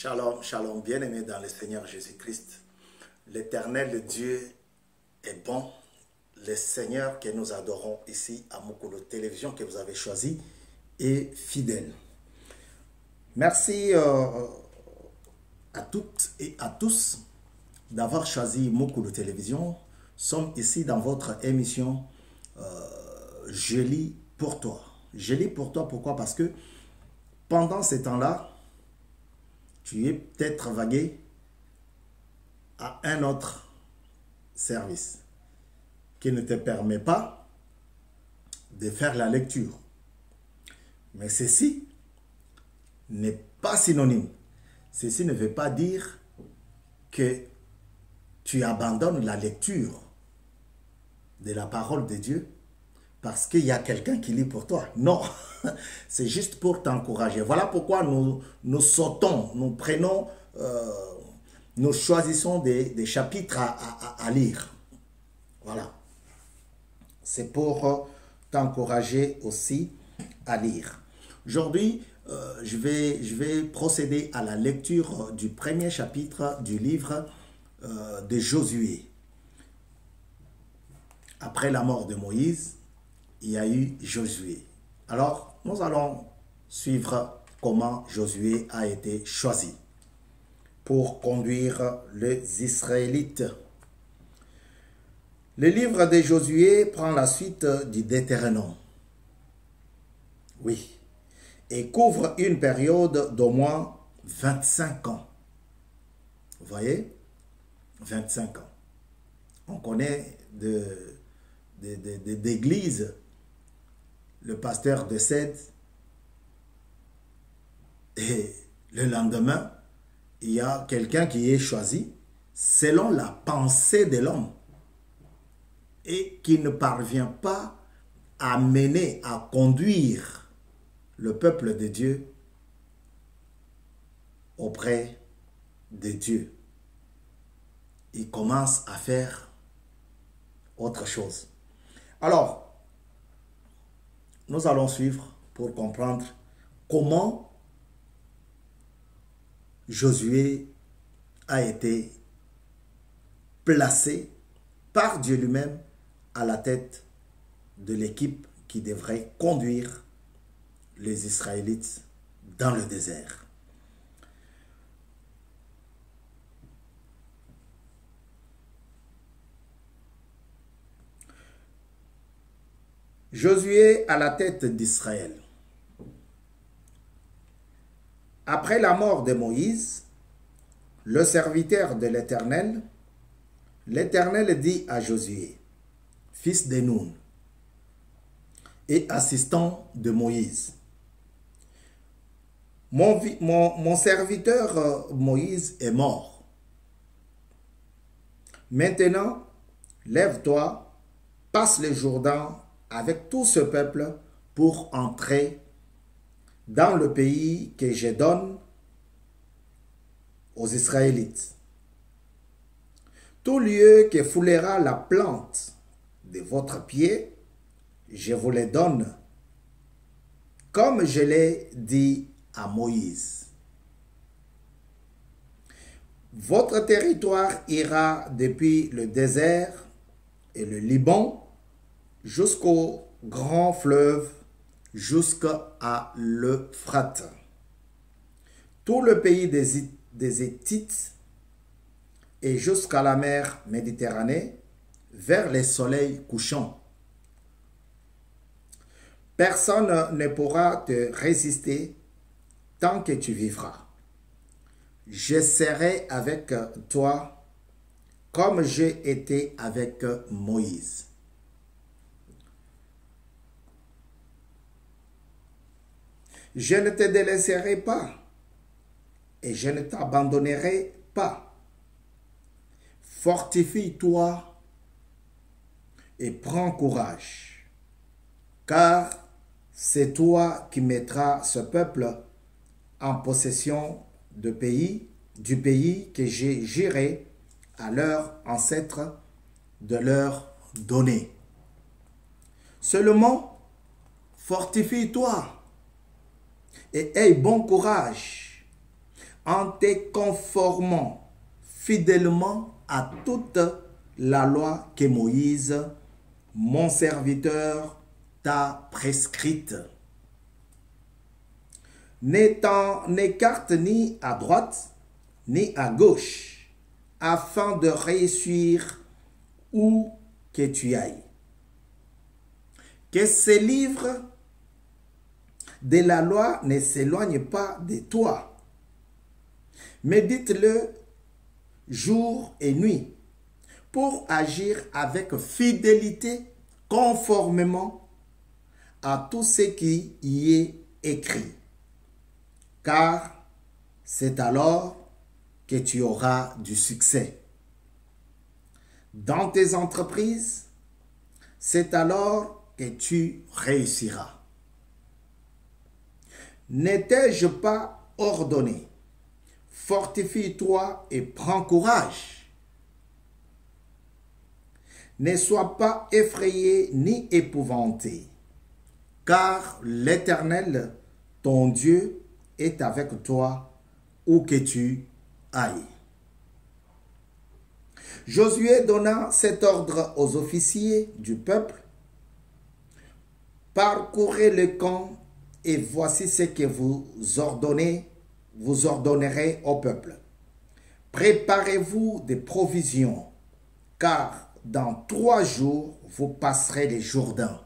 Shalom, shalom, bien-aimés dans le Seigneur Jésus-Christ. L'Éternel Dieu est bon. Le Seigneur que nous adorons ici à Mokolo Télévision que vous avez choisi est fidèle. Merci à toutes et à tous d'avoir choisi Mokolo Télévision. Nous sommes ici dans votre émission Je lis pour toi. Je lis pour toi, pourquoi? Parce que pendant ces temps-là, tu es peut-être vagué à un autre service qui ne te permet pas de faire la lecture. Mais ceci n'est pas synonyme. Ceci ne veut pas dire que tu abandonnes la lecture de la parole de Dieu parce qu'il y a quelqu'un qui lit pour toi. Non, c'est juste pour t'encourager. Voilà pourquoi nous sautons, nous prenons, nous choisissons des chapitres à lire. Voilà. C'est pour t'encourager aussi à lire. Aujourd'hui, je vais procéder à la lecture du premier chapitre du livre de Josué. Après la mort de Moïse, il y a eu Josué. Alors, nous allons suivre comment Josué a été choisi pour conduire les Israélites. Le livre de Josué prend la suite du Deutéronome. Oui. Et couvre une période d'au moins 25 ans. Vous voyez? 25 ans. On connaît d'églises. Le pasteur décède et le lendemain, il y a quelqu'un qui est choisi selon la pensée de l'homme et qui ne parvient pas à mener, à conduire le peuple de Dieu auprès de Dieu. Il commence à faire autre chose. Alors, nous allons suivre pour comprendre comment Josué a été placé par Dieu lui-même à la tête de l'équipe qui devrait conduire les Israélites dans le désert. Josué à la tête d'Israël. Après la mort de Moïse, le serviteur de l'Éternel, l'Éternel dit à Josué, fils de Nun et assistant de Moïse, mon serviteur Moïse est mort. Maintenant, lève-toi, passe le Jourdain avec tout ce peuple pour entrer dans le pays que je donne aux Israélites. Tout lieu que foulera la plante de votre pied, je vous le donne, comme je l'ai dit à Moïse. Votre territoire ira depuis le désert et le Liban jusqu'au grand fleuve, jusqu'à l'Euphrate. Tout le pays des Hétites et jusqu'à la mer Méditerranée, vers le soleil couchant. Personne ne pourra te résister tant que tu vivras. Je serai avec toi comme j'ai été avec Moïse. Je ne te délaisserai pas et je ne t'abandonnerai pas. Fortifie-toi et prends courage, car c'est toi qui mettras ce peuple en possession du pays que j'ai juré à leurs ancêtres de leur donner. Seulement, fortifie-toi et aie bon courage, en te conformant fidèlement à toute la loi que Moïse, mon serviteur, t'a prescrite. N'écarte ni à droite ni à gauche, afin de réussir où que tu ailles. Que ces livres de la loi ne s'éloignent pas de toi, médite-le jour et nuit, pour agir avec fidélité conformément à tout ce qui y est écrit. Car c'est alors que tu auras du succès. Dans tes entreprises, c'est alors que tu réussiras. Ne t'ai-je pas ordonné? Fortifie-toi et prends courage. Ne sois pas effrayé ni épouvanté, car l'Éternel, ton Dieu, est avec toi où que tu ailles. Josué donna cet ordre aux officiers du peuple. Parcourez le camp et voici ce que vous ordonnerez au peuple. Préparez-vous des provisions, car dans 3 jours, vous passerez les Jourdains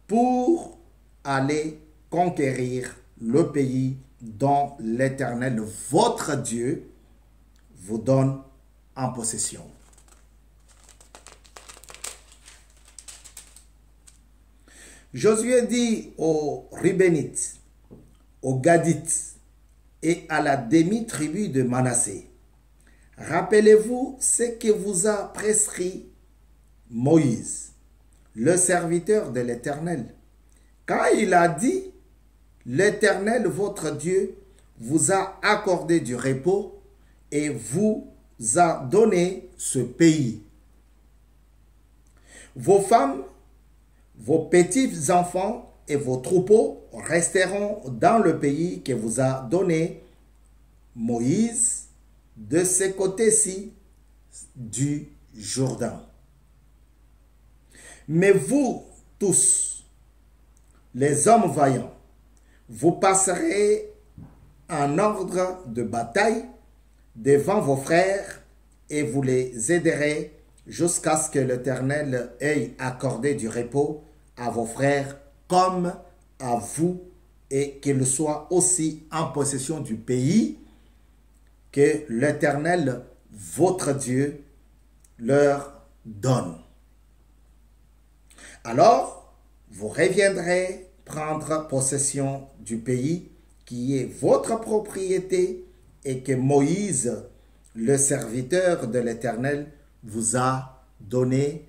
pour aller conquérir le pays dont l'Éternel, votre Dieu, vous donne en possession. Josué dit aux Rubénites, aux Gadites et à la demi-tribu de Manassé, rappelez-vous ce que vous a prescrit Moïse, le serviteur de l'Éternel, quand il a dit, l'Éternel, votre Dieu, vous a accordé du repos et vous a donné ce pays. Vos femmes, vos petits-enfants et vos troupeaux resteront dans le pays que vous a donné Moïse de ce côté-ci du Jourdain. Mais vous tous, les hommes vaillants, vous passerez en ordre de bataille devant vos frères et vous les aiderez jusqu'à ce que l'Éternel ait accordé du repos à vos frères comme à vous et qu'ils soient aussi en possession du pays que l'Éternel, votre Dieu, leur donne. Alors, vous reviendrez prendre possession du pays qui est votre propriété et que Moïse, le serviteur de l'Éternel, vous a donné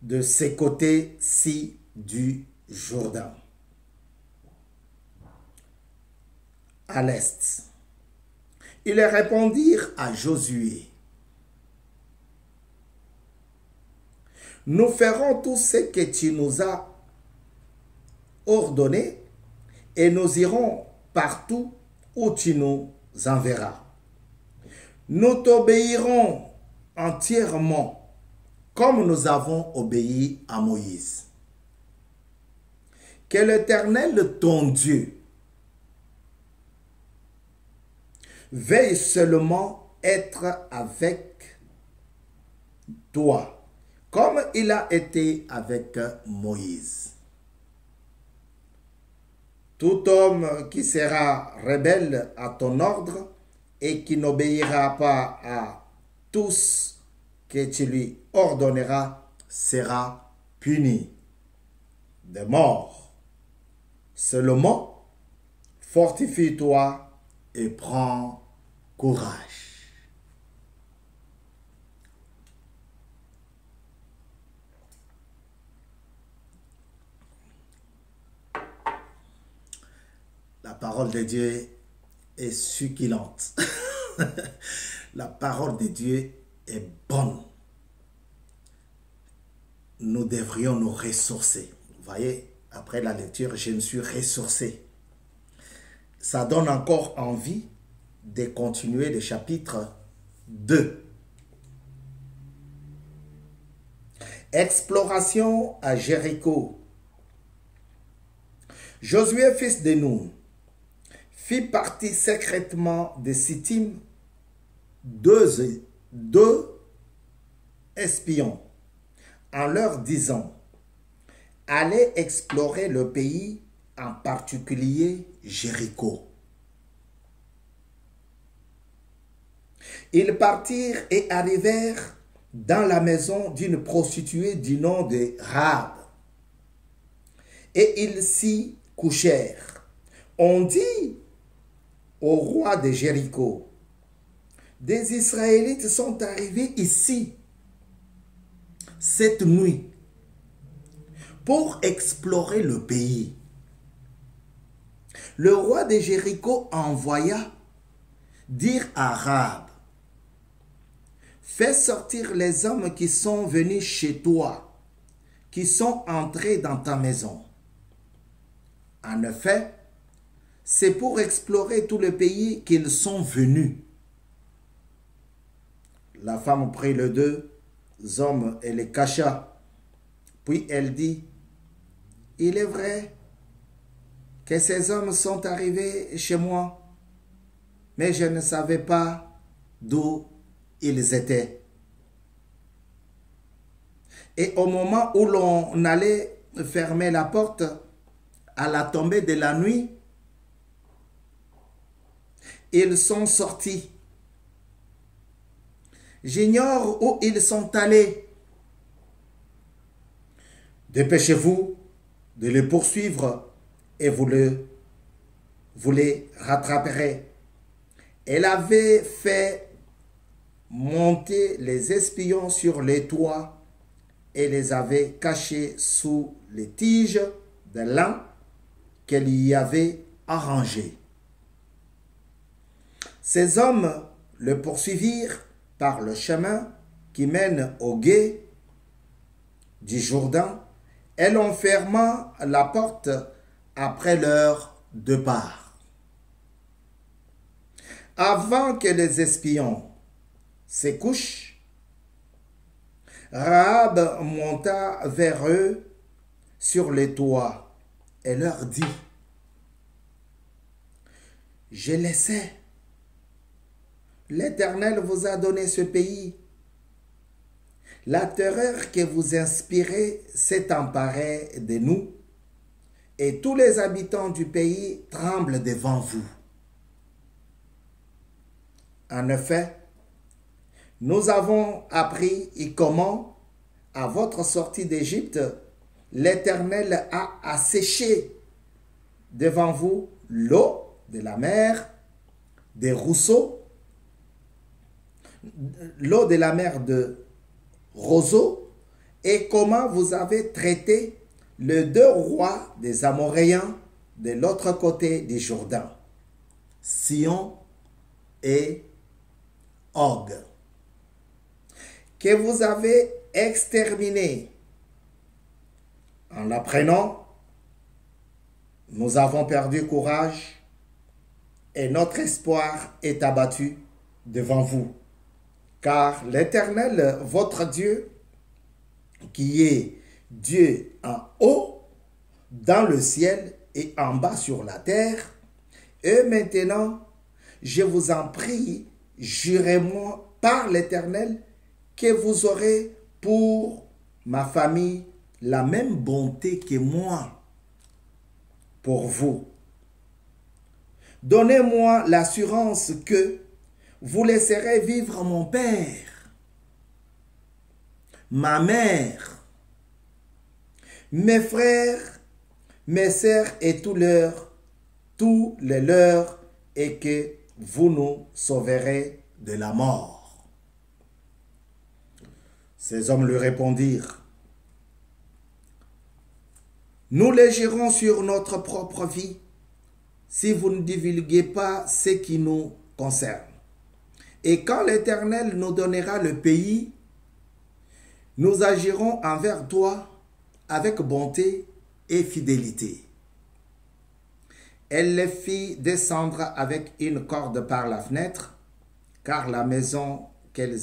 de ces côtés-ci du Jourdain, à l'est. Ils répondirent à Josué, nous ferons tout ce que tu nous as ordonné et nous irons partout où tu nous enverras. Nous t'obéirons entièrement comme nous avons obéi à Moïse. Que l'Éternel, ton Dieu, veuille seulement être avec toi, comme il a été avec Moïse. Tout homme qui sera rebelle à ton ordre et qui n'obéira pas à tous que tu lui ordonneras sera puni de mort. Seulement, fortifie-toi et prends courage. La parole de Dieu est succulente. La parole de Dieu est bonne. Nous devrions nous ressourcer. Vous voyez, après la lecture, je me suis ressourcé ça donne encore envie de continuer le chapitre 2. Exploration à Jéricho. Josué, fils de Nun, fit partie secrètement de Sittim deux espions en leur disant: allez explorer le pays, en particulier Jéricho. Ils partirent et arrivèrent dans la maison d'une prostituée du nom de Rahab. Et ils s'y couchèrent. On dit au roi de Jéricho: des Israélites sont arrivés ici cette nuit pour explorer le pays. Le roi de Jéricho envoya dire à Rahab: fais sortir les hommes qui sont venus chez toi, qui sont entrés dans ta maison. En effet, c'est pour explorer tout le pays qu'ils sont venus. La femme prit les deux hommes et les cacha. Puis elle dit: il est vrai que ces hommes sont arrivés chez moi, mais je ne savais pas d'où ils étaient. Et au moment où l'on allait fermer la porte, à la tombée de la nuit, ils sont sortis. J'ignore où ils sont allés. Dépêchez-vous de les poursuivre et vous les rattraperez. Elle avait fait monter les espions sur les toits et les avait cachés sous les tiges de lin qu'elle y avait arrangées. Ces hommes le poursuivirent par le chemin qui mène au gué du Jourdain et l'on ferma la porte après leur départ. Avant que les espions se couchent, Rahab monta vers eux sur les toits et leur dit: je le sais, l'Éternel vous a donné ce pays. La terreur que vous inspirez s'est emparée de nous, et tous les habitants du pays tremblent devant vous. En effet, nous avons appris comment, à votre sortie d'Égypte, l'Éternel a asséché devant vous l'eau de la mer, des ruisseaux, l'eau de la mer de roseaux, et comment vous avez traité les deux rois des Amoréens de l'autre côté du Jourdain, Sion et Og, que vous avez exterminés. En l'apprenant, nous avons perdu courage et notre espoir est abattu devant vous. Car l'Éternel, votre Dieu, qui est Dieu en haut, dans le ciel et en bas sur la terre, et maintenant, je vous en prie, jurez-moi par l'Éternel que vous aurez pour ma famille la même bonté que moi pour vous. Donnez-moi l'assurance que vous laisserez vivre mon père, ma mère, mes frères, mes sœurs et tous les leurs, et que vous nous sauverez de la mort. Ces hommes lui répondirent: nous les gérons sur notre propre vie si vous ne divulguez pas ce qui nous concerne. Et quand l'Éternel nous donnera le pays, nous agirons envers toi avec bonté et fidélité. Elle les fit descendre avec une corde par la fenêtre, car la maison qu'elle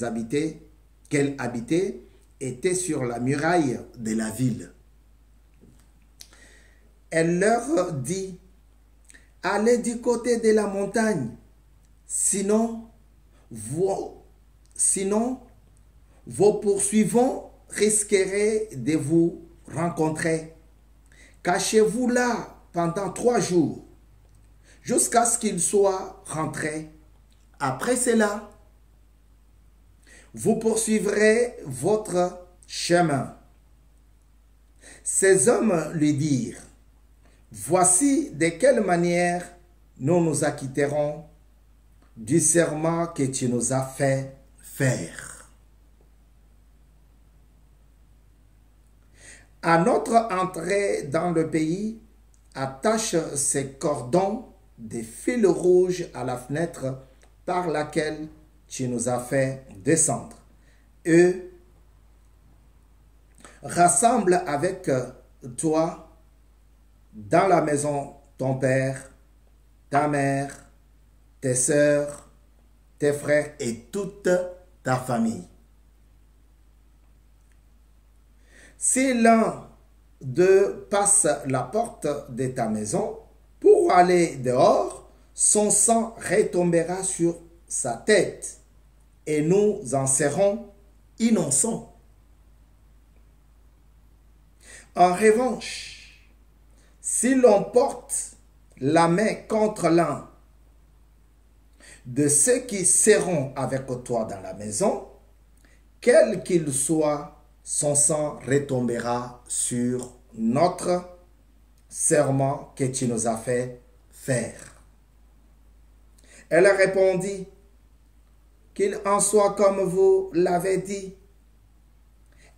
habitait était sur la muraille de la ville. Elle leur dit, allez du côté de la montagne, sinon vos poursuivants risqueraient de vous rencontrer. Cachez-vous là pendant 3 jours, jusqu'à ce qu'ils soient rentrés. Après cela, vous poursuivrez votre chemin. Ces hommes lui dirent, voici de quelle manière nous nous acquitterons du serment que tu nous as fait faire. À notre entrée dans le pays, attache ces cordons de fil rouge à la fenêtre par laquelle tu nous as fait descendre. Eux rassemble avec toi dans la maison ton père, ta mère, tes sœurs, tes frères et toute ta famille. Si l'un d'eux passe la porte de ta maison pour aller dehors, son sang retombera sur sa tête et nous en serons innocents. En revanche, si l'on porte la main contre l'un de ceux qui seront avec toi dans la maison, quel qu'il soit, son sang retombera sur notre serment que tu nous as fait faire. Elle répondit, qu'il en soit comme vous l'avez dit.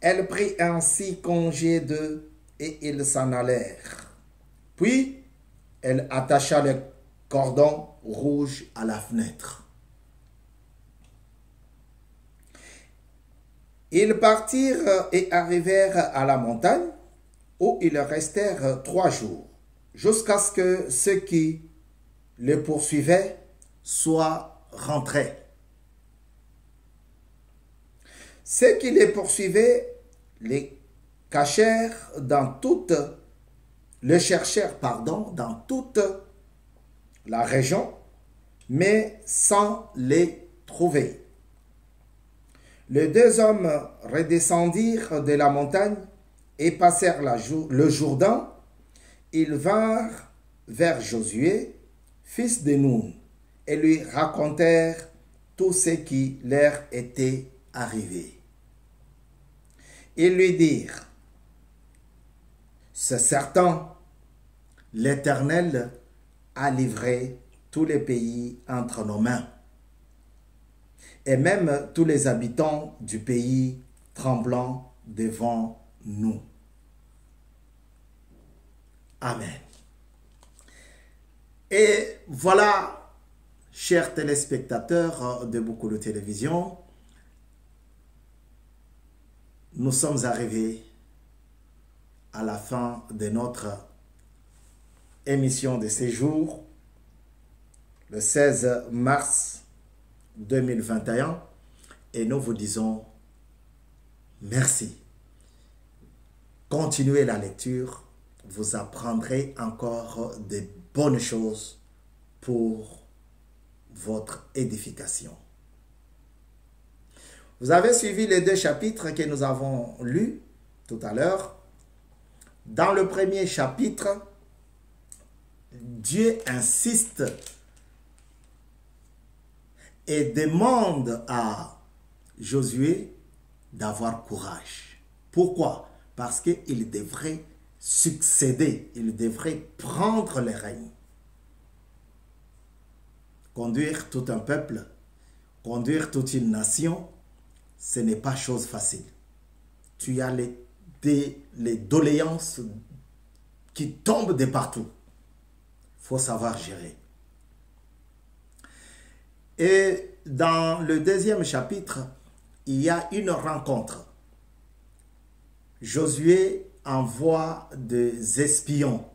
Elle prit ainsi congé d'eux et ils s'en allèrent. Puis, elle attacha le cordon rouge à la fenêtre. Ils partirent et arrivèrent à la montagne où ils restèrent 3 jours, jusqu'à ce que ceux qui les poursuivaient soient rentrés. Ceux qui les poursuivaient les cherchèrent dans toute la région, mais sans les trouver. Les 2 hommes redescendirent de la montagne et passèrent le Jourdain. Ils vinrent vers Josué, fils de Nun, et lui racontèrent tout ce qui leur était arrivé. Ils lui dirent, c'est certain, l'Éternel a livré tous les pays entre nos mains, et même tous les habitants du pays tremblant devant nous. Amen. Et voilà, chers téléspectateurs de Boukoulou Télévision, nous sommes arrivés à la fin de notre émission de séjour, le 16 mars 2021, et nous vous disons merci. Continuez la lecture, vous apprendrez encore de bonnes choses pour votre édification. Vous avez suivi les 2 chapitres que nous avons lus tout à l'heure. Dans le premier chapitre, Dieu insiste et demande à Josué d'avoir courage. Pourquoi? Parce qu'il devrait succéder, il devrait prendre les règnes. Conduire tout un peuple, conduire toute une nation, ce n'est pas chose facile. Tu as les doléances qui tombent de partout. Il faut savoir gérer. Et dans le 2e chapitre, il y a une rencontre. Josué envoie des espions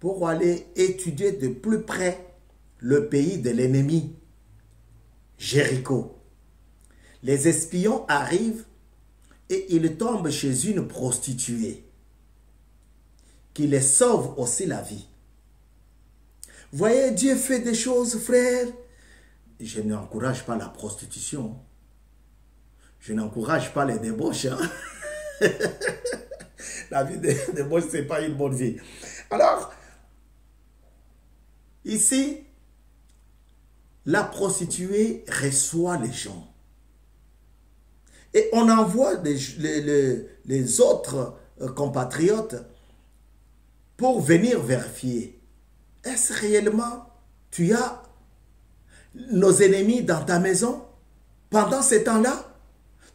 pour aller étudier de plus près le pays de l'ennemi, Jéricho. Les espions arrivent et ils tombent chez une prostituée qui les sauve aussi la vie. Voyez, Dieu fait des choses, frères. Je n'encourage pas la prostitution. Je n'encourage pas les débauches. Hein? La vie des débauches, ce n'est pas une bonne vie. Alors, ici, la prostituée reçoit les gens. Et on envoie les autres compatriotes pour venir vérifier. Est-ce réellement tu as nos ennemis dans ta maison pendant ce temps-là?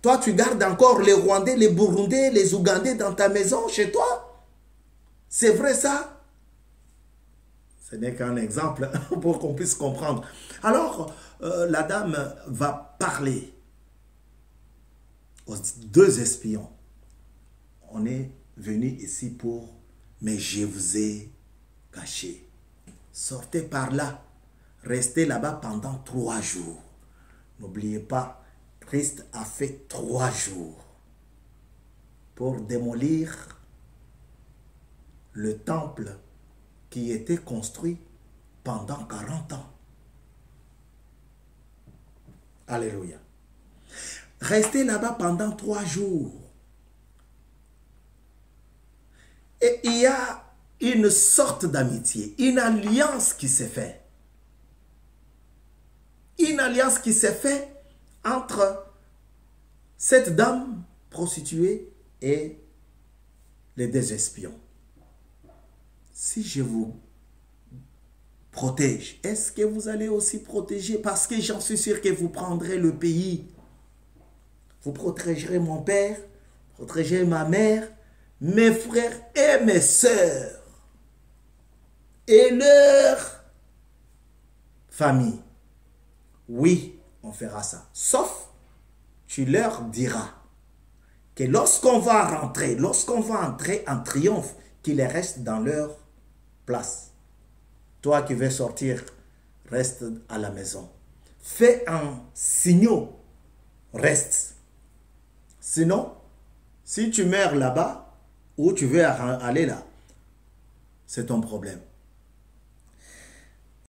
Toi, tu gardes encore les Rwandais, les Burundais, les Ougandais dans ta maison, chez toi? C'est vrai ça? Ce n'est qu'un exemple pour qu'on puisse comprendre. Alors, la dame va parler aux deux espions. On est venu ici pour, mais je vous ai caché. Sortez par là. Restez là-bas pendant 3 jours. N'oubliez pas, Christ a fait 3 jours pour démolir le temple qui était construit pendant 40 ans. Alléluia. Restez là-bas pendant 3 jours. Et il y a une sorte d'amitié, une alliance qui s'est faite. Une alliance qui s'est faite entre cette dame prostituée et les 2 espions. Si je vous protège, est-ce que vous allez aussi protéger? Parce que j'en suis sûr que vous prendrez le pays. Vous protégerez mon père, protégerez ma mère, mes frères et mes sœurs et leur famille. Oui, on fera ça. Sauf, tu leur diras que lorsqu'on va rentrer, lorsqu'on va entrer en triomphe, qu'ils restent dans leur place. Toi qui veux sortir, reste à la maison. Fais un signal, reste. Sinon, si tu meurs là-bas, ou tu veux aller là, c'est ton problème.